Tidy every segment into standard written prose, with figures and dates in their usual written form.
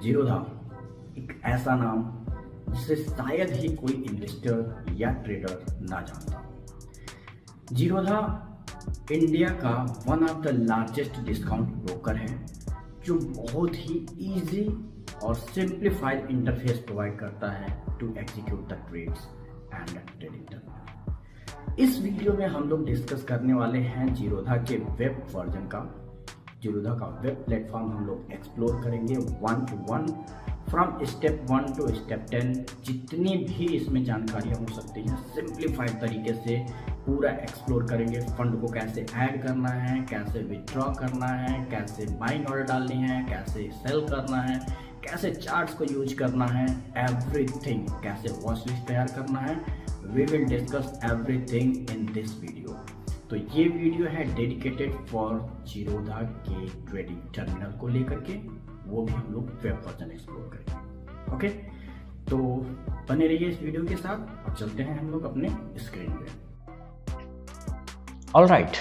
जीरोधा एक ऐसा नाम जिसे शायद ही कोई इन्वेस्टर या ट्रेडर ना जानता हो। जीरोधा इंडिया का one of the largest discount broker है जो बहुत ही इजी और सिंप्लीफाइड इंटरफेस प्रोवाइड करता है to execute the trades and trading terminal. इस वीडियो में हम लोग डिस्कस करने वाले हैं जीरोधा के वेब वर्जन का। जीरोधा का वेब प्लेटफॉर्म हम लोग एक्सप्लोर करेंगे 1 to 1 from step 1 to step 10। जितनी भी इसमें जानकारियाँ हो सकती हैं सिंप्लीफाइड तरीके से पूरा एक्सप्लोर करेंगे। फंड को कैसे ऐड करना है, कैसे विथड्रॉ करना है, कैसे बाइंग ऑर्डर डालनी है, कैसे सेल करना है, कैसे चार्ट्स को यूज करना है, एवरीथिंग, कैसे वॉच लिस्ट तैयार करना है। We will discuss everything in this video. तो ये वीडियो है डेडिकेटेड फॉर जीरोधा के ट्रेडिंग टर्मिनल को लेकर के, वो भी हम लोग वेब वर्जन एक्सप्लोर करेंगे। ओके, तो बने रहिए इस वीडियो के साथ और चलते हैं हम लोग अपने स्क्रीन पे। ऑलराइट,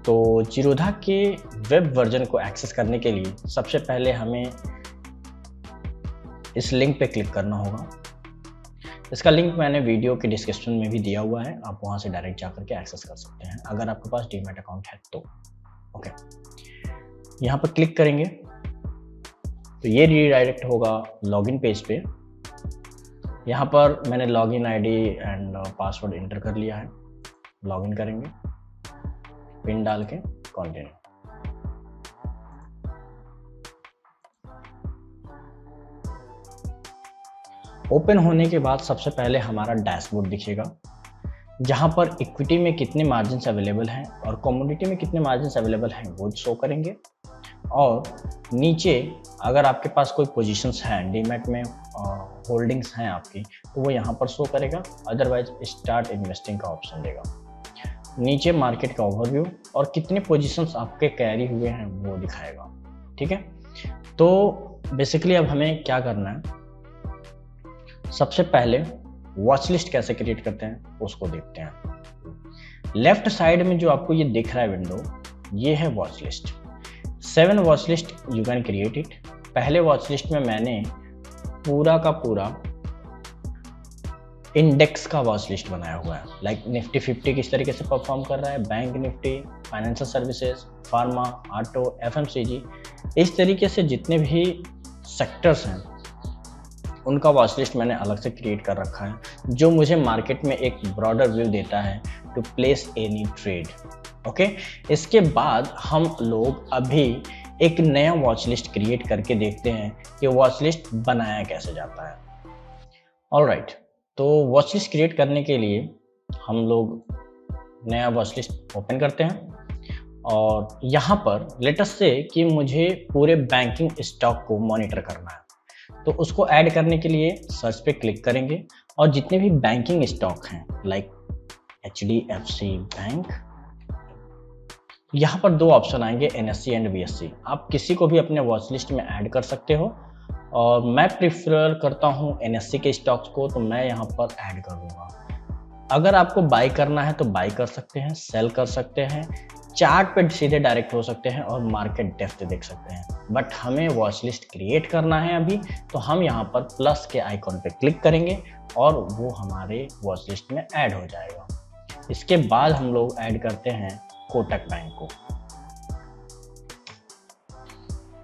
तो जीरोधा के वेब वर्जन को एक्सेस करने के लिए सबसे पहले हमें इस लिंक पे क्लिक करना होगा। इसका लिंक मैंने वीडियो के डिस्क्रिप्शन में भी दिया हुआ है, आप वहां से डायरेक्ट जाकर के एक्सेस कर सकते हैं अगर आपके पास डीमैट अकाउंट है तो। ओके, यहाँ पर क्लिक करेंगे तो ये रीडायरेक्ट होगा लॉगिन पेज पे। यहाँ पर मैंने login ID and password inter कर लिया है। लॉगिन करेंगे, पिन डाल के कंटिन्यू। ओपन होने के बाद सबसे पहले हमारा डैशबोर्ड दिखेगा, जहां पर इक्विटी में कितने मार्जिन अवेलेबल हैं और कमोडिटी में कितने मार्जिन अवेलेबल हैं वो शो करेंगे। और नीचे अगर आपके पास कोई पोजीशंस हैं डीमैट में, होल्डिंग्स हैं आपकी, तो वो यहाँ पर शो करेगा। अदरवाइज स्टार्ट इन्वेस्टिंग का ऑप्शन देगा। नीचे मार्केट का ओवरव्यू और कितने पोजीशंस आपके कैरी हुए हैं वो दिखाएगा। ठीक है, तो बेसिकली अब हमें क्या करना है, सबसे पहले वॉच लिस्ट कैसे क्रिएट करते हैं उसको देखते हैं। लेफ्ट साइड में जो आपको ये दिख रहा है विंडो, ये है watch list. 7 watch list you can create it. पहले वॉच लिस्ट में मैंने पूरा का पूरा इंडेक्स का वॉच लिस्ट बनाया हुआ है, लाइक निफ्टी 50 किस तरीके से परफॉर्म कर रहा है, bank Nifty, financial services, pharma, auto, FMCG, इस तरीके से जितने भी सेक्टर्स हैं उनका वॉच लिस्ट मैंने अलग से क्रिएट कर रखा है, जो मुझे मार्केट में एक ब्रॉडर व्यू देता है to place any trade. Okay, इसके बाद हम लोग अभी एक नया वॉच लिस्ट क्रिएट करके देखते हैं कि वॉच लिस्ट बनाया कैसे जाता है। ऑलराइट, तो वॉच लिस्ट क्रिएट करने के लिए हम लोग नया वॉच लिस्ट ओपन करते हैं और यहाँ पर लेटस से कि मुझे पूरे बैंकिंग स्टॉक को मॉनिटर करना है, तो उसको ऐड करने के लिए सर्च पे क्लिक करेंगे और जितने भी बैंकिंग स्टॉक हैं लाइक HDFC बैंक, यहाँ पर 2 ऑप्शन आएंगे, NSE एंड BSE। आप किसी को भी अपने वॉच लिस्ट में ऐड कर सकते हो और मैं प्रिफर करता हूँ NSE के स्टॉक्स को, तो मैं यहाँ पर ऐड कर दूंगा। अगर आपको बाई करना है तो बाई कर सकते हैं, सेल कर सकते हैं, चार्ट पे सीधे डायरेक्ट हो सकते हैं और मार्केट डेप्थ देख सकते हैं। बट हमें वॉच लिस्ट क्रिएट करना है अभी, तो हम यहाँ पर प्लस के आइकॉन पे क्लिक करेंगे और वो हमारे वॉच लिस्ट में ऐड हो जाएगा। इसके बाद हम लोग ऐड करते हैं कोटक बैंक को,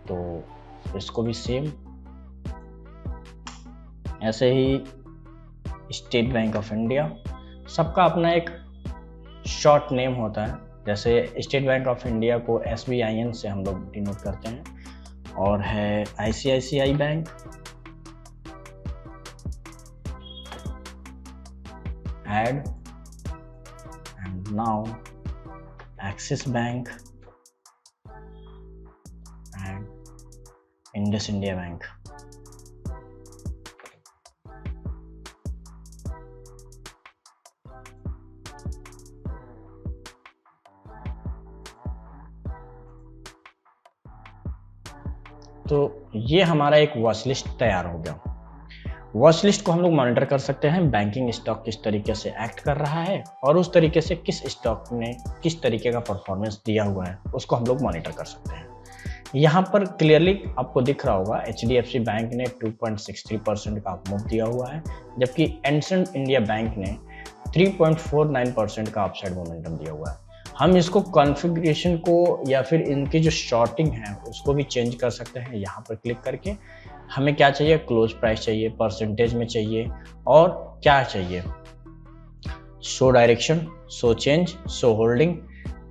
तो इसको भी सेम ऐसे ही स्टेट बैंक ऑफ इंडिया, सबका अपना एक शॉर्ट नेम होता है। जैसे स्टेट बैंक ऑफ इंडिया को SBIN से हम लोग डिनोट करते हैं, और है ICICI bank, add, and now axis bank and Indus India bank. तो ये हमारा एक वॉच लिस्ट तैयार हो गया। वॉच लिस्ट को हम लोग मॉनिटर कर सकते हैं, बैंकिंग स्टॉक किस तरीके से एक्ट कर रहा है और उस तरीके से किस स्टॉक ने किस तरीके का परफॉर्मेंस दिया हुआ है उसको हम लोग मॉनिटर कर सकते हैं। यहाँ पर क्लियरली आपको दिख रहा होगा HDFC बैंक ने 2.63% का अपमूव दिया हुआ है, जबकि एंसेंट इंडिया बैंक ने 3.49% का अपसाइड मोमेंटम दिया हुआ है। हम इसको कॉन्फ़िगरेशन को या फिर इनकी जो शॉर्टिंग है उसको भी चेंज कर सकते हैं। यहाँ पर क्लिक करके हमें क्या चाहिए, क्लोज प्राइस चाहिए, परसेंटेज में चाहिए, और क्या चाहिए, show direction, show change, show holding,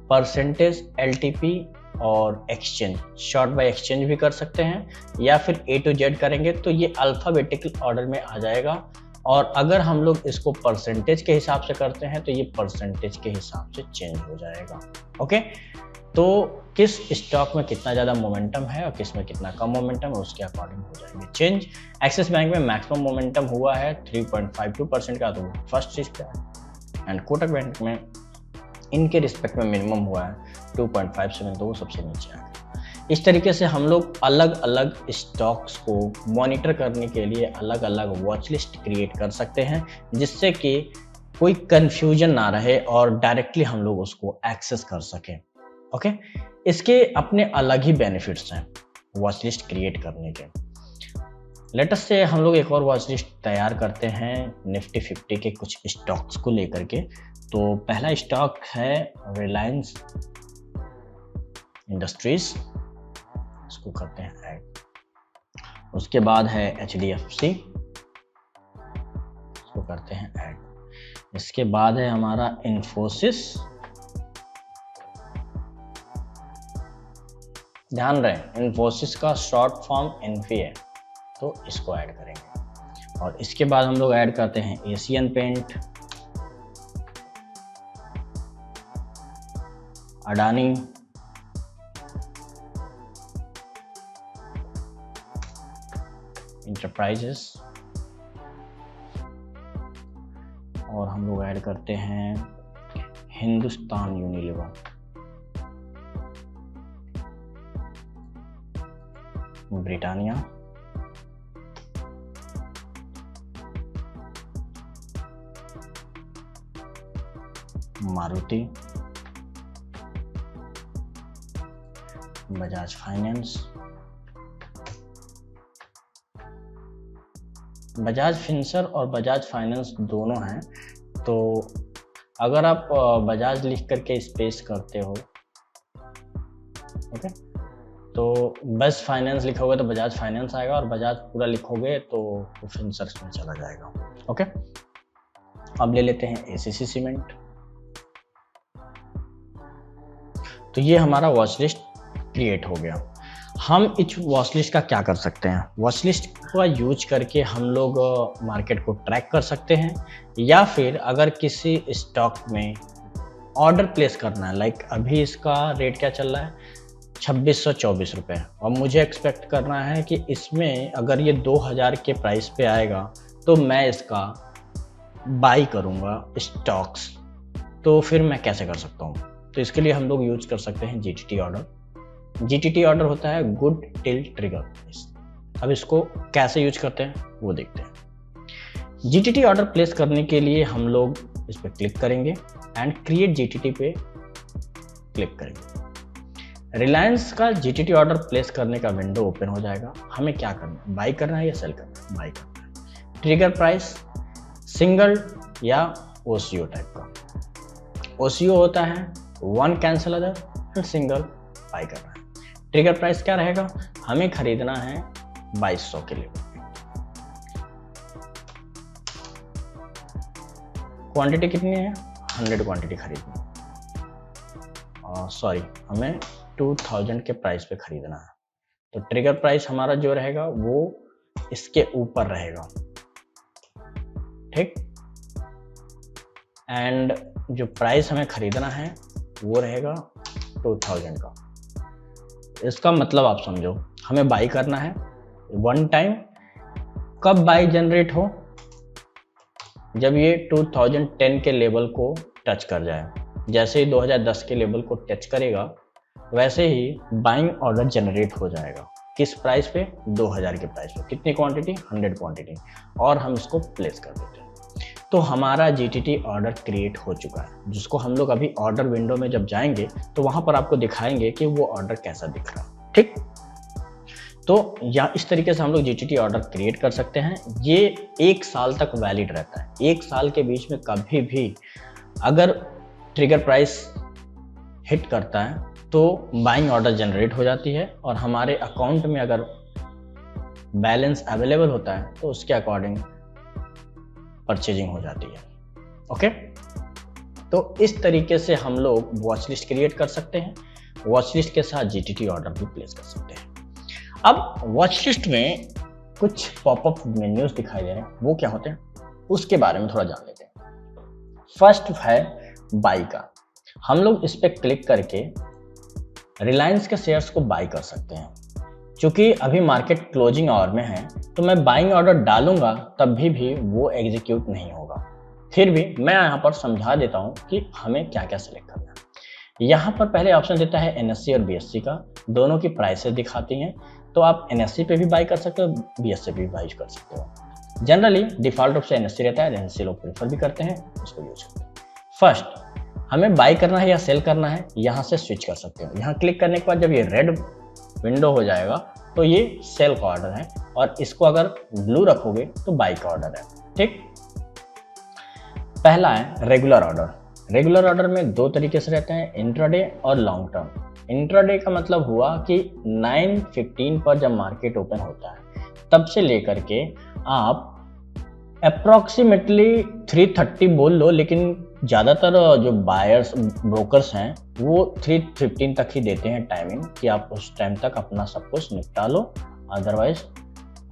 percentage, LTP और एक्सचेंज। शॉर्ट बाय एक्सचेंज भी कर सकते हैं, या फिर A to Z करेंगे तो ये अल्फ़ाबेटिकल ऑर्डर में आ जाएगा। और अगर हम लोग इसको परसेंटेज के हिसाब से करते हैं तो ये परसेंटेज के हिसाब से चेंज हो जाएगा। ओके, तो किस स्टॉक में कितना ज़्यादा मोमेंटम है और किस में कितना कम मोमेंटम है उसके अकॉर्डिंग हो जाएंगे चेंज। एक्सिस बैंक में मैक्सिमम मोमेंटम हुआ है 3.52% का, तो फर्स्ट चीज क्या है, एंड कोटक बैंक में इनके रिस्पेक्ट में मिनिमम हुआ है 2.57, तो वो सबसे नीचे आ गया। इस तरीके से हम लोग अलग अलग स्टॉक्स को मॉनिटर करने के लिए अलग अलग वॉच लिस्ट क्रिएट कर सकते हैं, जिससे कि कोई कंफ्यूजन ना रहे और डायरेक्टली हम लोग उसको एक्सेस कर सकें। ओके, इसके अपने अलग ही बेनिफिट्स हैं वॉच लिस्ट क्रिएट करने के। लेट अस से हम लोग एक और वॉच लिस्ट तैयार करते हैं निफ्टी 50 के कुछ स्टॉक्स को लेकर के। तो पहला स्टॉक है रिलायंस इंडस्ट्रीज, इसको करते हैं ऐड। उसके बाद है HDFC, इसको करते हैं ऐड। इसके बाद है हमारा इन्फोसिस, ध्यान रहे इन्फोसिस का शॉर्ट फॉर्म इन्फी है, तो इसको ऐड करेंगे। और इसके बाद हम लोग ऐड करते हैं एशियन पेंट, अडानी, इंटरप्राइजेस, और हम लोग ऐड करते हैं Hindustan Unilever, Britannia, Maruti, Bajaj Finance. Bajaj Finserv और बजाज फाइनेंस दोनों हैं, तो अगर आप बजाज लिख करके स्पेस करते हो, ओके, तो बस फाइनेंस लिखोगे तो बजाज फाइनेंस आएगा, और बजाज पूरा लिखोगे तो फिंसर में चला जाएगा। ओके, अब ले लेते हैं ACC सीमेंट। तो ये हमारा वॉच लिस्ट क्रिएट हो गया। हम इस वॉच लिस्ट का क्या कर सकते हैं, वॉच लिस्ट का यूज करके हम लोग मार्केट को ट्रैक कर सकते हैं, या फिर अगर किसी स्टॉक में ऑर्डर प्लेस करना है, लाइक अभी इसका रेट क्या चल रहा है 2624 रुपये, और मुझे एक्सपेक्ट करना है कि इसमें अगर ये 2000 के प्राइस पे आएगा तो मैं इसका बाई करूँगा स्टॉक्स। तो फिर मैं कैसे कर सकता हूँ, तो इसके लिए हम लोग यूज कर सकते हैं GTT ऑर्डर। GTT ऑर्डर होता है गुड टिल ट्रिगर प्राइस। अब इसको कैसे यूज करते हैं वो देखते हैं। GTT ऑर्डर प्लेस करने के लिए हम लोग इस पर क्लिक करेंगे एंड क्रिएट GTT पे क्लिक करेंगे। रिलायंस का GTT ऑर्डर प्लेस करने का विंडो ओपन हो जाएगा। हमें क्या करना है, बाई करना है या सेल करना है, बाई करना है। ट्रिगर प्राइस सिंगल या OCO टाइप का। OCO होता है one cancel other and single by करना है। ट्रिगर प्राइस क्या रहेगा, हमें खरीदना है 2200 के लिए। क्वांटिटी कितनी है, 100 क्वांटिटी खरीदनी, सॉरी हमें 2000 के प्राइस पे खरीदना है। तो ट्रिगर प्राइस हमारा जो रहेगा वो इसके ऊपर रहेगा, ठीक। एंड जो प्राइस हमें खरीदना है वो रहेगा 2000 का। इसका मतलब आप समझो, हमें बाई करना है वन टाइम। कब बाई जनरेट हो, जब ये 2010 के लेवल को टच कर जाए। जैसे ही 2010 के लेवल को टच करेगा वैसे ही बाइंग ऑर्डर जनरेट हो जाएगा। किस प्राइस पे, 2000 के प्राइस पे। कितनी क्वांटिटी, 100 क्वांटिटी, और हम इसको प्लेस कर देते हैं। तो हमारा GTT ऑर्डर क्रिएट हो चुका है, जिसको हम लोग अभी ऑर्डर विंडो में जब जाएंगे तो वहां पर आपको दिखाएंगे कि वो ऑर्डर कैसा दिख रहा है, ठीक। तो या इस तरीके से हम लोग जीटीटी ऑर्डर क्रिएट कर सकते हैं। ये 1 साल तक वैलिड रहता है। 1 साल के बीच में कभी भी अगर ट्रिगर प्राइस हिट करता है तो बाइंग ऑर्डर जनरेट हो जाती है और हमारे अकाउंट में अगर बैलेंस अवेलेबल होता है तो उसके अकॉर्डिंग परचेजिंग हो जाती है। ओके, तो इस तरीके से हम लोग वॉच लिस्ट क्रिएट कर सकते हैं। वॉच लिस्ट के साथ जीटीटी ऑर्डर भी प्लेस कर सकते हैं। अब वॉच लिस्ट में कुछ पॉपअप मेन्यूज दिखाई दे रहे हैं, वो क्या होते हैं उसके बारे में थोड़ा जान लेते हैं। फर्स्ट है बाई का। हम लोग इस पर क्लिक करके रिलायंस के शेयर्स को बाई कर सकते हैं। क्योंकि अभी मार्केट क्लोजिंग आवर में है तो मैं बाइंग ऑर्डर डालूंगा तब भी वो एग्जीक्यूट नहीं होगा। फिर भी मैं यहाँ पर समझा देता हूँ कि हमें क्या क्या सिलेक्ट करना है। यहाँ पर पहले ऑप्शन देता है एनएससी और बीएससी का, दोनों की प्राइसेस दिखाती हैं। तो आप एनएससी पे भी बाई कर सकते हो, बीएससी पे भी बाई कर सकते हो। जनरली डिफॉल्ट रूप से एनएससी रहता है, एनएससी लोग प्रेफर भी करते हैं, उसको यूज करते हैं। फर्स्ट हमें बाई करना है या सेल करना है, यहाँ से स्विच कर सकते हो। यहाँ क्लिक करने के बाद जब ये रेड विंडो हो जाएगा तो ये सेल का ऑर्डर है और इसको अगर ब्लू रखोगे तो बाई का ऑर्डर है। ठीक, पहला है रेगुलर ऑर्डर। रेगुलर ऑर्डर में 2 तरीके से रहते हैं, इंट्राडे और लॉन्ग टर्म। इंट्राडे का मतलब हुआ कि 9:15 पर जब मार्केट ओपन होता है तब से लेकर के आप अप्रॉक्सीमेटली 3:30 बोल लो, लेकिन ज़्यादातर जो बायर्स ब्रोकर्स हैं वो 3:15 तक ही देते हैं टाइमिंग कि आप उस टाइम तक अपना सब कुछ निपटा लो, अदरवाइज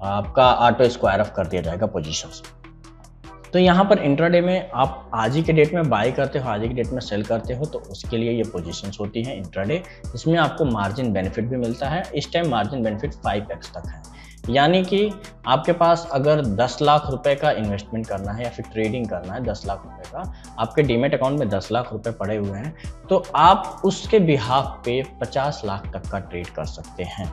आपका ऑटो स्क्वायर ऑफ कर दिया जाएगा पोजीशंस। तो यहाँ पर इंट्राडे में आप आज ही के डेट में बाई करते हो, आज ही के डेट में सेल करते हो, तो उसके लिए ये पोजीशंस होती हैं इंट्राडे। इसमें आपको मार्जिन बेनिफिट भी मिलता है। इस टाइम मार्जिन बेनिफिट 5x तक है, यानी कि आपके पास अगर 10 लाख रुपए का इन्वेस्टमेंट करना है या फिर ट्रेडिंग करना है 10 लाख रुपए का, आपके डीमेट अकाउंट में 10 लाख रुपए पड़े हुए हैं, तो आप उसके बिहाफ पे 50 लाख तक का ट्रेड कर सकते हैं।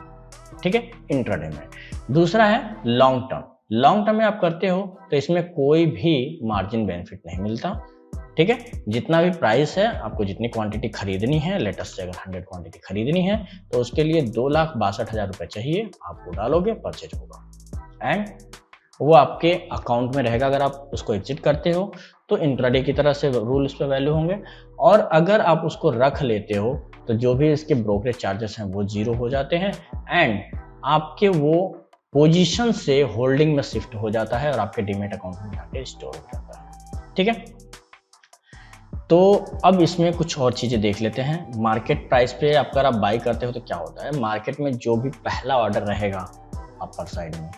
ठीक है, इंट्राडे में। दूसरा है लॉन्ग टर्म। लॉन्ग टर्म में आप करते हो तो इसमें कोई भी मार्जिन बेनिफिट नहीं मिलता। ठीक है, जितना भी प्राइस है, आपको जितनी क्वांटिटी खरीदनी है, लेटेस्ट से अगर 100 क्वांटिटी खरीदनी है तो उसके लिए 2,62,000 रुपए चाहिए, आप वो डालोगे, परचेज होगा एंड वो आपके अकाउंट में रहेगा। अगर आप उसको एग्जिट करते हो तो इंट्राडे की तरह से रूल उस पर वैल्यू होंगे, और अगर आप उसको रख लेते हो तो जो भी इसके ब्रोकरेज चार्जेस हैं वो 0 हो जाते हैं एंड आपके वो पोजीशन से होल्डिंग में शिफ्ट हो जाता है और आपके डीमेट अकाउंट में जाके स्टोर हो जाता है। ठीक है, तो अब इसमें कुछ और चीज़ें देख लेते हैं। मार्केट प्राइस पे अगर आप बाई करते हो तो क्या होता है, मार्केट में जो भी पहला ऑर्डर रहेगा अपर साइड में,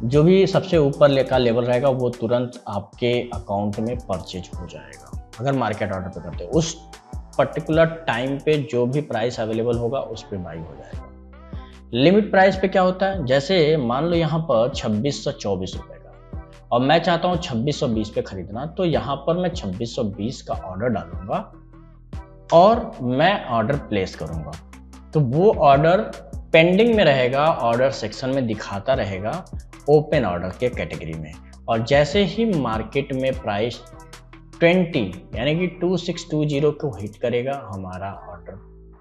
जो भी सबसे ऊपर का लेवल रहेगा वो तुरंत आपके अकाउंट में परचेज हो जाएगा। अगर मार्केट ऑर्डर पे करते हो उस पर्टिकुलर टाइम पे जो भी प्राइस अवेलेबल होगा उस पर बाई हो जाएगा। लिमिट प्राइस पे क्या होता है, जैसे मान लो यहाँ पर 2624 रुपए का और मैं चाहता हूँ 2620 पे खरीदना, तो यहाँ पर मैं 2620 का ऑर्डर डालूंगा और मैं ऑर्डर प्लेस करूंगा। तो वो ऑर्डर पेंडिंग में रहेगा, ऑर्डर सेक्शन में दिखाता रहेगा ओपन ऑर्डर के कैटेगरी में, और जैसे ही मार्केट में प्राइस 20 यानी कि 2620 को हिट करेगा हमारा ऑर्डर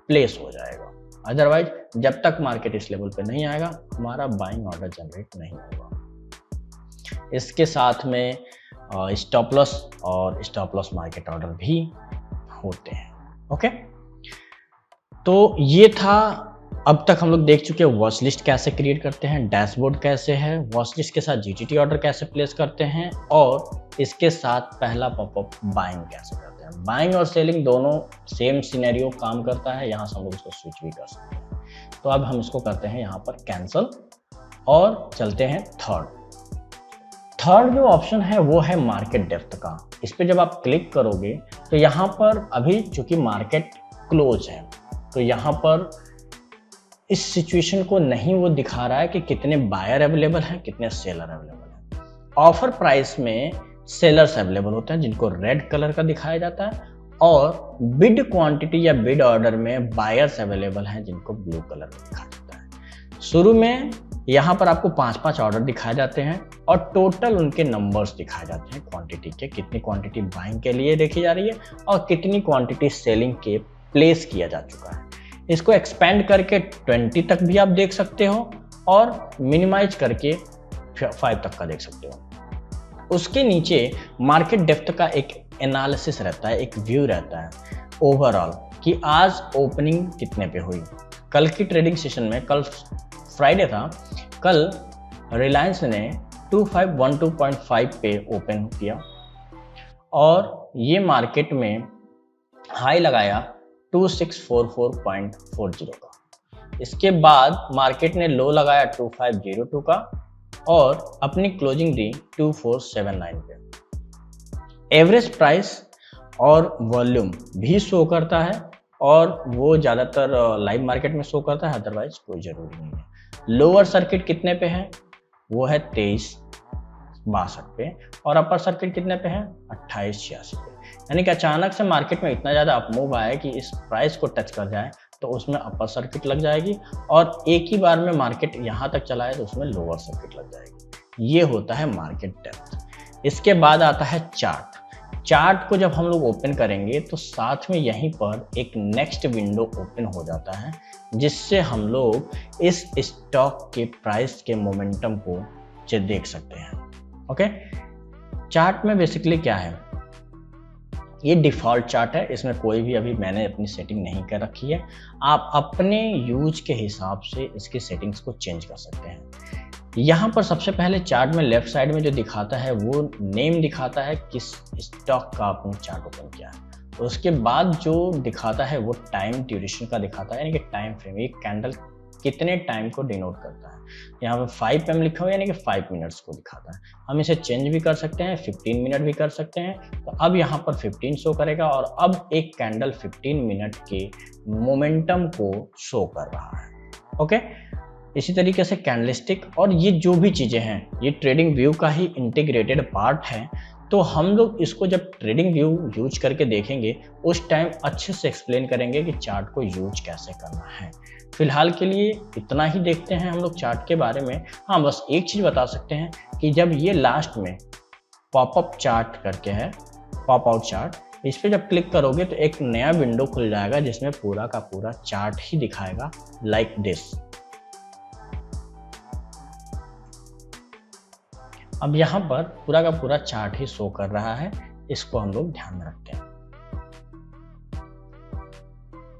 प्लेस हो जाएगा। अदरवाइज जब तक मार्केट इस लेवल पे नहीं आएगा हमारा बाइंग ऑर्डर जनरेट नहीं होगा। इसके साथ में स्टॉप लॉस और स्टॉप लॉस मार्केट ऑर्डर भी होते हैं। ओके, तो ये था, अब तक हम लोग देख चुके हैं वॉच लिस्ट कैसे क्रिएट करते हैं, डैशबोर्ड कैसे है, वॉच लिस्ट के साथ जीटीटी ऑर्डर कैसे प्लेस करते हैं, और इसके साथ पहला पॉपअप बाइंग कैसे करते हैं। बाइंग और सेलिंग दोनों सेम सिनेरियो काम करता है, यहाँ से हम लोग इसको स्विच भी कर सकते हैं। तो अब हम इसको करते हैं यहाँ पर कैंसल और चलते हैं थर्ड जो ऑप्शन है वो है मार्केट डेप्थ का। इस पर जब आप क्लिक करोगे तो यहाँ पर अभी चूंकि मार्केट क्लोज है तो यहाँ पर इस सिचुएशन को नहीं वो दिखा रहा है कि कितने बायर अवेलेबल हैं, कितने सेलर अवेलेबल हैं। ऑफर प्राइस में सेलर्स अवेलेबल होते हैं जिनको रेड कलर का दिखाया जाता है, और बिड क्वांटिटी या बिड ऑर्डर में बायर्स अवेलेबल हैं जिनको ब्लू कलर में दिखाया जाता है। शुरू में यहाँ पर आपको 5-5 ऑर्डर दिखाए जाते हैं और टोटल उनके नंबर्स दिखाए जाते हैं क्वांटिटी के, कितनी क्वांटिटी बाइंग के लिए देखी जा रही है और कितनी क्वांटिटी सेलिंग के प्लेस किया जा चुका है। इसको एक्सपेंड करके 20 तक भी आप देख सकते हो और मिनिमाइज करके 5 तक का देख सकते हो। उसके नीचे मार्केट डेप्थ का एक एनालिसिस रहता है, एक व्यू रहता है ओवरऑल कि आज ओपनिंग कितने पे हुई। कल की ट्रेडिंग सेशन में, कल फ्राइडे था, कल रिलायंस ने 2512.5 पे ओपन किया और ये मार्केट में हाई लगाया 2644.40 का। इसके बाद मार्केट ने लो लगाया 2502 का और अपनी क्लोजिंग दी 2479 पे। एवरेज प्राइस और वॉल्यूम भी शो करता है और वो ज़्यादातर लाइव मार्केट में शो करता है, अदरवाइज कोई ज़रूरी नहीं है। लोअर सर्किट कितने पे है? वो है 2362 पे और अपर सर्किट कितने पे है? 2886 पे। यानी कि अचानक से मार्केट में इतना ज़्यादा अपमूव आया कि इस प्राइस को टच कर जाए तो उसमें अपर सर्किट लग जाएगी और एक ही बार में मार्केट यहाँ तक चला है तो उसमें लोअर सर्किट लग जाएगी। ये होता है मार्केट डेप्थ। इसके बाद आता है चार्ट। चार्ट को जब हम लोग ओपन करेंगे तो साथ में यहीं पर एक नेक्स्ट विंडो ओपन हो जाता है जिससे हम लोग इस स्टॉक के प्राइस के मोमेंटम को देख सकते हैं। ओके, चार्ट में बेसिकली क्या है? ये डिफ़ॉल्ट चार्ट है, इसमें कोई भी अभी मैंने अपनी सेटिंग नहीं कर रखी है। आप अपने यूज के हिसाब से इसकी सेटिंग्स को चेंज कर सकते हैं। यहाँ पर सबसे पहले चार्ट में लेफ्ट साइड में जो दिखाता है वो नेम दिखाता है किस स्टॉक का आपने चार्ट ओपन किया है। उसके बाद जो दिखाता है वो टाइम ड्यूरेशन का दिखाता है, यानी कि टाइम फ्रेम, ये कैंडल कितने टाइम को डिनोट करता है। यहाँ पे 5 PM लिखा हुआ है, यानी कि 5 मिनट्स को दिखाता है। हम इसे चेंज भी कर सकते हैं, 15 मिनट भी कर सकते हैं। तो अब यहाँ पर 15 शो करेगा और अब एक कैंडल 15 मिनट के मोमेंटम को शो कर रहा है। ओके, इसी तरीके से कैंडलस्टिक और ये जो भी चीज़ें हैं ये ट्रेडिंग व्यू का ही इंटीग्रेटेड पार्ट है। तो हम लोग इसको जब ट्रेडिंग व्यू यूज करके देखेंगे उस टाइम अच्छे से एक्सप्लेन करेंगे कि चार्ट को यूज कैसे करना है। फिलहाल के लिए इतना ही देखते हैं हम लोग चार्ट के बारे में। हाँ, बस एक चीज़ बता सकते हैं कि जब ये लास्ट में पॉपअप चार्ट करके है, पॉप आउट चार्ट, इस पर जब क्लिक करोगे तो एक नया विंडो खुल जाएगा जिसमें पूरा का पूरा चार्ट ही दिखाएगा लाइक दिस। अब यहाँ पर पूरा का पूरा चार्ट ही शो कर रहा है, इसको हम लोग ध्यान में रखते हैं।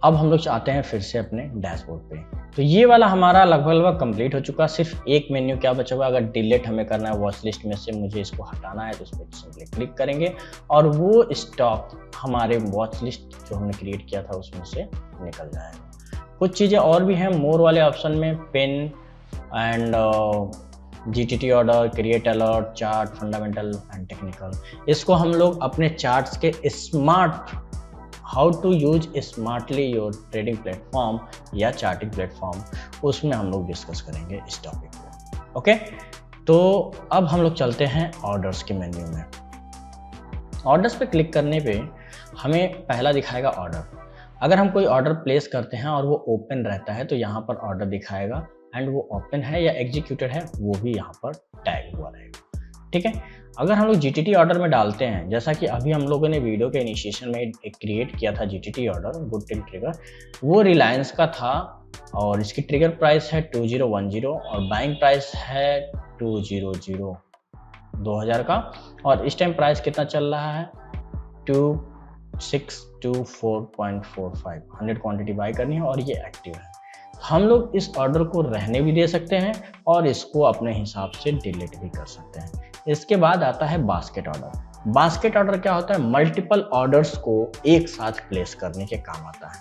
अब हम लोग आते हैं फिर से अपने डैशबोर्ड पे। तो ये वाला हमारा लगभग कंप्लीट हो चुका। सिर्फ एक मेन्यू क्या बचा हुआ, अगर डिलीट हमें करना है वॉच लिस्ट में से, मुझे इसको हटाना है तो इस पर सिंपली क्लिक करेंगे और वो स्टॉक हमारे वॉच लिस्ट जो हमने क्रिएट किया था उसमें से निकल जाएगा। कुछ चीज़ें और भी हैं मोर वाले ऑप्शन में, pen and GTT order, create alert, chart, fundamental and technical. इसको हम लोग अपने चार्ट्स के smart, how to use smartly your trading platform या चार्टिंग प्लेटफॉर्म, उसमें हम लोग डिस्कस करेंगे इस टॉपिक को। ओके, तो अब हम लोग चलते हैं ऑर्डर्स के मेन्यू में। ऑर्डर्स पे क्लिक करने पे हमें पहला दिखाएगा ऑर्डर। अगर हम कोई ऑर्डर प्लेस करते हैं और वो ओपन रहता है तो यहाँ पर ऑर्डर दिखाएगा एंड वो ओपन है या एग्जीक्यूटेड है वो भी यहाँ पर टैग हुआ रहेगा। ठीक है, अगर हम लोग GTT ऑर्डर में डालते हैं, जैसा कि अभी हम लोगों ने वीडियो के इनिशिएशन में एक क्रिएट किया था GTT order, good till trigger, वो रिलायंस का था और इसकी ट्रिगर प्राइस है 2010 और बाइंग प्राइस है 2000 का और इस टाइम प्राइस कितना चल रहा है 2624.45। 100 क्वांटिटी बाय करनी है और ये एक्टिव है। हम लोग इस ऑर्डर को रहने भी दे सकते हैं और इसको अपने हिसाब से डिलीट भी कर सकते हैं। इसके बाद आता है बास्केट ऑर्डर। बास्केट ऑर्डर क्या होता है? मल्टीपल ऑर्डर्स को एक साथ प्लेस करने के काम आता है।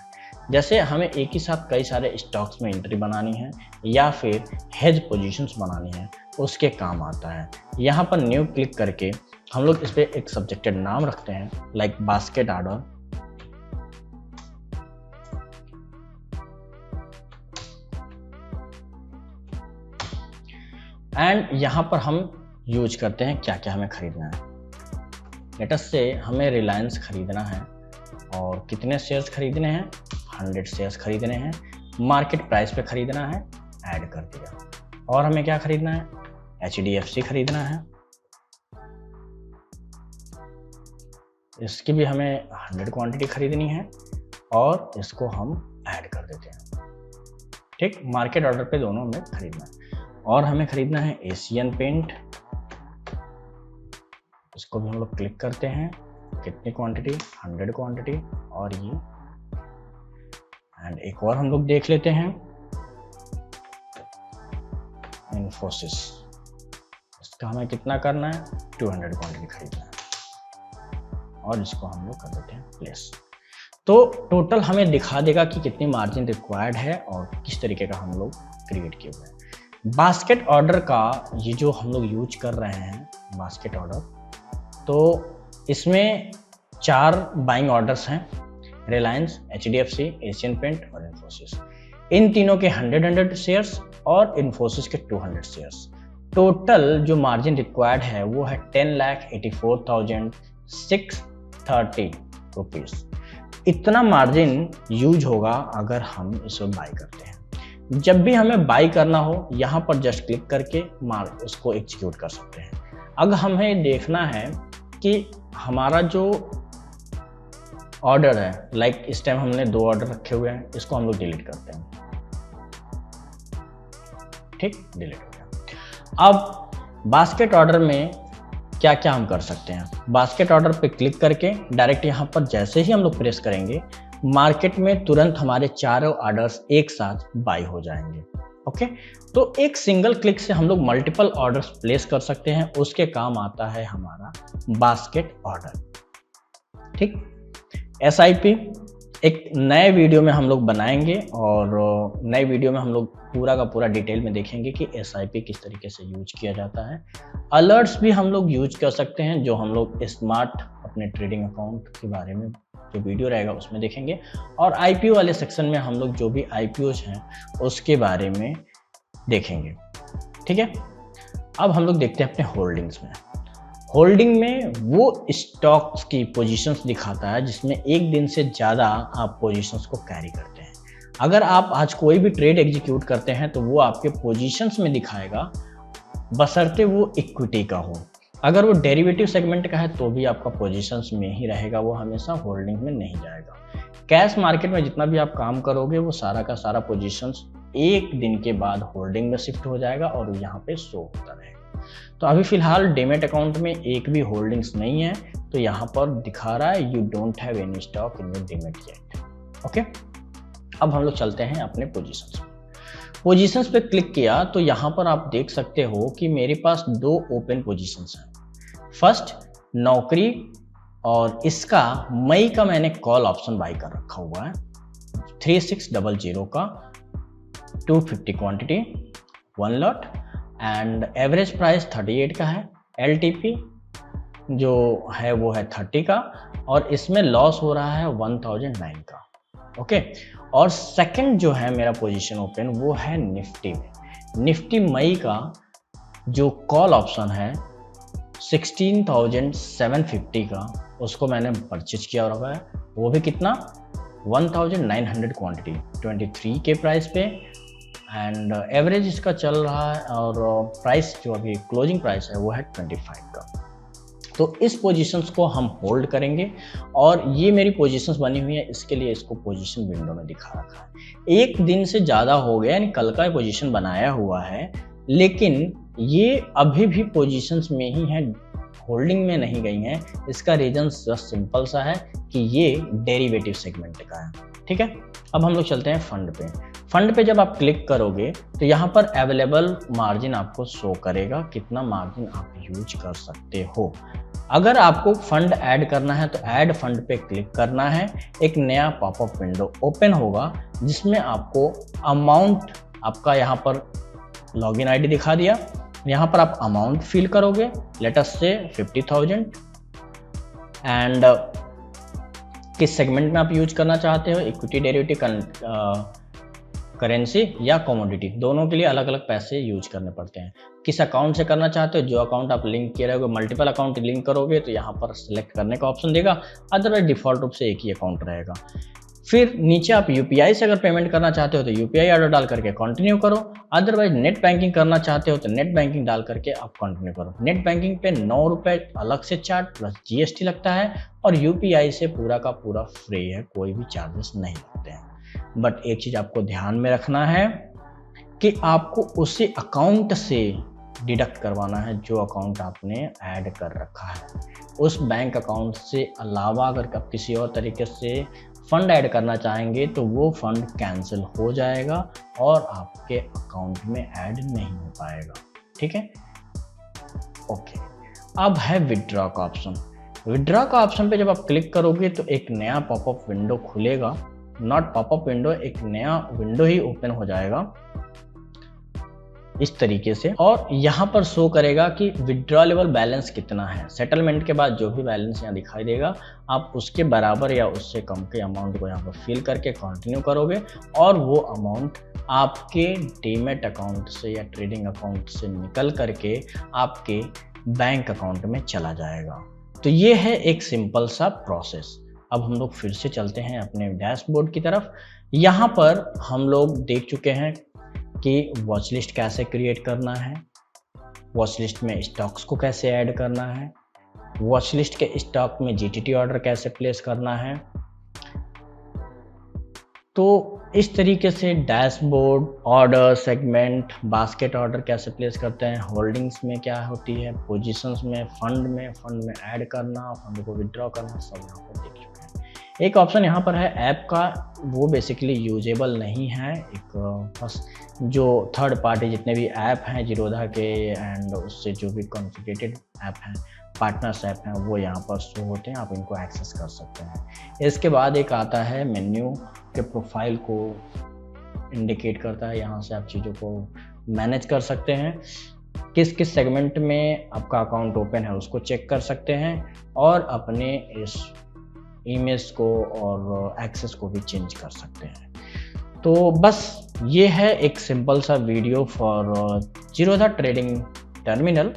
जैसे हमें एक ही साथ कई सारे स्टॉक्स में एंट्री बनानी है या फिर हेज पोजीशंस बनानी है, उसके काम आता है। यहाँ पर न्यू क्लिक करके हम लोग इस पर एक सब्जेक्टेड नाम रखते हैं लाइक बास्केट ऑर्डर। एंड यहाँ पर हम यूज करते हैं क्या क्या हमें खरीदना है। लेटस से हमें रिलायंस खरीदना है और कितने शेयर्स खरीदने हैं? 100 शेयर्स खरीदने हैं। मार्केट प्राइस पे खरीदना है, ऐड कर दिया। और हमें क्या खरीदना है? HDFC खरीदना है, इसकी भी हमें 100 क्वांटिटी खरीदनी है और इसको हम ऐड कर देते हैं। ठीक, मार्केट ऑर्डर पे दोनों में खरीदना है। और हमें खरीदना है एशियन पेंट, इसको भी हम लोग क्लिक करते हैं। कितनी क्वांटिटी? 100 क्वांटिटी। और ये एंड एक और हम लोग देख लेते हैं, इन्फोसिस, इसका हमें कितना करना है? 200 क्वांटिटी खरीदना है और इसको हम लोग कर देते हैं प्लेस। तो टोटल हमें दिखा देगा कि कितनी मार्जिन रिक्वायर्ड है और किस तरीके का हम लोग क्रिएट किए हुए हैं। बास्केट ऑर्डर का ये जो हम लोग यूज कर रहे हैं बास्केट ऑर्डर, तो इसमें 4 बाइंग ऑर्डर्स हैं, रिलायंस, HDFC, एशियन पेंट और इन्फोसिस। इन तीनों के 100 शेयर्स और इन्फोसिस के 200 शेयर्स। टोटल जो मार्जिन रिक्वायर्ड है वो है 10,84,630 रुपीज़। इतना मार्जिन यूज होगा अगर हम इसे बाई करते हैं। जब भी हमें बाई करना हो यहाँ पर जस्ट क्लिक करके उसको एग्जीक्यूट कर सकते हैं। अगर हमें देखना है कि हमारा जो ऑर्डर है, लाइक इस टाइम हमने 2 ऑर्डर रखे हुए हैं, इसको हम लोग डिलीट करते हैं। ठीक, डिलीट हो गया। अब बास्केट ऑर्डर में क्या क्या हम कर सकते हैं? बास्केट ऑर्डर पे क्लिक करके डायरेक्ट यहाँ पर जैसे ही हम लोग प्रेस करेंगे, मार्केट में तुरंत हमारे 4 ऑर्डर्स एक साथ बाई हो जाएंगे। ओके, तो एक सिंगल क्लिक से हम लोग मल्टीपल ऑर्डर्स प्लेस कर सकते हैं। उसके काम आता है हमारा बास्केट ऑर्डर। ठीक, SIP एक नए वीडियो में हम लोग बनाएंगे और नए वीडियो में हम लोग पूरा का पूरा डिटेल में देखेंगे कि SIP किस तरीके से यूज किया जाता है। अलर्ट्स भी हम लोग यूज कर सकते हैं, जो हम लोग स्मार्ट अपने ट्रेडिंग अकाउंट के बारे में जो वीडियो रहेगा उसमें देखेंगे। और IPO वाले सेक्शन में हम लोग जो भी IPOs हैं उसके बारे में देखेंगे। ठीक है, अब हम लोग देखते हैं अपने होल्डिंग्स में। होल्डिंग में वो स्टॉक्स की पोजीशंस दिखाता है जिसमें एक दिन से ज़्यादा आप पोजीशंस को कैरी करते हैं। अगर आप आज कोई भी ट्रेड एग्जीक्यूट करते हैं तो वो आपके पोजीशंस में दिखाएगा, बशर्ते वो इक्विटी का हो। अगर वो डेरिवेटिव सेगमेंट का है तो भी आपका पोजीशंस में ही रहेगा, वो हमेशा होल्डिंग में नहीं जाएगा। कैश मार्केट में जितना भी आप काम करोगे वो सारा का सारा पोजीशंस एक दिन के बाद होल्डिंग में शिफ्ट हो जाएगा और यहाँ पे शो होता रहेगा। तो अभी फिलहाल डीमैट अकाउंट में एक भी होल्डिंग्स नहीं है, तो यहाँ पर दिखा रहा है you don't have any stock in your demat yet. Okay, अब हम लोग चलते हैं अपने पोजीशंस। पोजीशंस पे क्लिक किया तो यहाँ पर आप देख सकते हो कि मेरे पास 2 ओपन पोजीशंस हैं। फर्स्ट नौकरी, और इसका मई का मैंने कॉल ऑप्शन बाई कर रखा हुआ है 3600 का, 250 quantity 1 lot and average price 38 का है। LTP जो है वो है 30 का और इसमें लॉस हो रहा है 1009 का। ओके, और सेकंड जो है मेरा पोजीशन ओपन वो है निफ्टी में। निफ्टी मई का जो कॉल ऑप्शन है 16,750 का, उसको मैंने परचेज किया हुआ है। वो भी कितना? 1900 क्वांटिटी 23 के प्राइस पे एंड एवरेज इसका चल रहा है और प्राइस जो अभी क्लोजिंग प्राइस है वो है 25 का। तो इस पोजीशंस को हम होल्ड करेंगे और ये मेरी पोजीशंस बनी हुई है, इसके लिए इसको पोजीशन विंडो में दिखा रखा है। एक दिन से ज़्यादा हो गया, यानी कल का पोजीशन बनाया हुआ है, लेकिन ये अभी भी पोजीशंस में ही है, होल्डिंग में नहीं गई हैं। इसका रीजन सिंपल सा है कि ये डेरिवेटिव सेगमेंट का है। ठीक है, अब हम लोग चलते हैं फंड पे। फंड पे जब आप क्लिक करोगे तो यहाँ पर अवेलेबल मार्जिन आपको शो करेगा, कितना मार्जिन आप यूज कर सकते हो। अगर आपको फंड ऐड करना है तो ऐड फंड पे क्लिक करना है। एक नया पॉपअप विंडो ओपन होगा जिसमें आपको अमाउंट, आपका यहाँ पर लॉगिन आईडी दिखा दिया, यहाँ पर आप अमाउंट फिल करोगे, लेट अस से 50,000 एंड किस सेगमेंट में आप यूज करना चाहते हो, इक्विटी, डेरिवेटिव, करेंसी या कमोडिटी, दोनों के लिए अलग अलग पैसे यूज करने पड़ते हैं। किस अकाउंट से करना चाहते हो, जो अकाउंट आप लिंक किए रहोगे, मल्टीपल अकाउंट लिंक करोगे तो यहाँ पर सिलेक्ट करने का ऑप्शन देगा, अदरवाइज डिफॉल्ट रूप से एक ही अकाउंट रहेगा। फिर नीचे आप UPI से अगर पेमेंट करना चाहते हो तो UPI ऑर्डर डाल करके कंटिन्यू करो, अदरवाइज नेट बैंकिंग करना चाहते हो तो नेट बैंकिंग डाल करके आप कंटिन्यू करो। नेट बैंकिंग पे 9 रुपये अलग से चार्ज प्लस GST लगता है और UPI से पूरा का पूरा फ्री है, कोई भी चार्जेस नहीं लगते हैं। बट एक चीज़ आपको ध्यान में रखना है कि आपको उसी अकाउंट से डिडक्ट करवाना है जो अकाउंट आपने ऐड कर रखा है। उस बैंक अकाउंट से अलावा अगर आप किसी और तरीके से फंड ऐड करना चाहेंगे तो वो फंड कैंसिल हो जाएगा और आपके अकाउंट में ऐड नहीं हो पाएगा। ठीक है, ओके। अब है विड्रॉ का ऑप्शन। विड्रॉ का ऑप्शन पे जब आप क्लिक करोगे तो एक नया पॉपअप विंडो खुलेगा, नॉट पॉपअप विंडो, एक नया विंडो ही ओपन हो जाएगा इस तरीके से, और यहाँ पर शो करेगा कि विड्रॉलेबल बैलेंस कितना है। सेटलमेंट के बाद जो भी बैलेंस यहाँ दिखाई देगा आप उसके बराबर या उससे कम के अमाउंट को यहाँ पर फिल करके कंटिन्यू करोगे और वो अमाउंट आपके डीमैट अकाउंट से या ट्रेडिंग अकाउंट से निकल करके आपके बैंक अकाउंट में चला जाएगा। तो ये है एक सिंपल सा प्रोसेस। अब हम लोग फिर से चलते हैं अपने डैशबोर्ड की तरफ। यहाँ पर हम लोग देख चुके हैं कि वॉच लिस्ट कैसे क्रिएट करना है, वॉच लिस्ट में स्टॉक्स को कैसे ऐड करना है, वॉच लिस्ट के स्टॉक में जीटीटी ऑर्डर कैसे प्लेस करना है। तो इस तरीके से dashboard, order, segment, basket order कैसे प्लेस करते हैं, होल्डिंग्स में क्या होती है, पोजीशंस में, फंड में ऐड करना, फंड को विड्रॉ करना, सब यहाँ पर देख चुके हैं। एक ऑप्शन यहाँ पर है ऐप का, वो बेसिकली यूजेबल नहीं है। एक बस जो थर्ड पार्टी जितने भी ऐप हैं जीरोधा के एंड उससे जो भी कॉन्फ़िगरेटेड ऐप हैं, पार्टनर्स ऐप हैं, वो यहाँ पर शो होते हैं, आप इनको एक्सेस कर सकते हैं। इसके बाद एक आता है मेन्यू के प्रोफाइल को इंडिकेट करता है, यहाँ से आप चीज़ों को मैनेज कर सकते हैं, किस किस सेगमेंट में आपका अकाउंट ओपन है उसको चेक कर सकते हैं और अपने इस इमेज को और एक्सेस को भी चेंज कर सकते हैं। तो बस ये है एक सिंपल सा video for Zerodha trading terminal,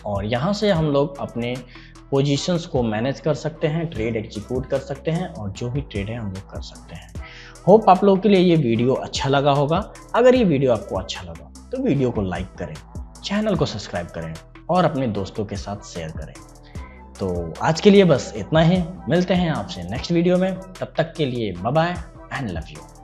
और यहाँ से हम लोग अपने पोजीशंस को मैनेज कर सकते हैं, ट्रेड एग्जीक्यूट कर सकते हैं और जो भी ट्रेड है हम लोग कर सकते हैं। होप आप लोगों के लिए ये वीडियो अच्छा लगा होगा। अगर ये वीडियो आपको अच्छा लगा तो वीडियो को लाइक करें, चैनल को सब्सक्राइब करें और अपने दोस्तों के साथ शेयर करें। तो आज के लिए बस इतना ही, मिलते हैं आपसे नेक्स्ट वीडियो में, तब तक के लिए bye bye and love you.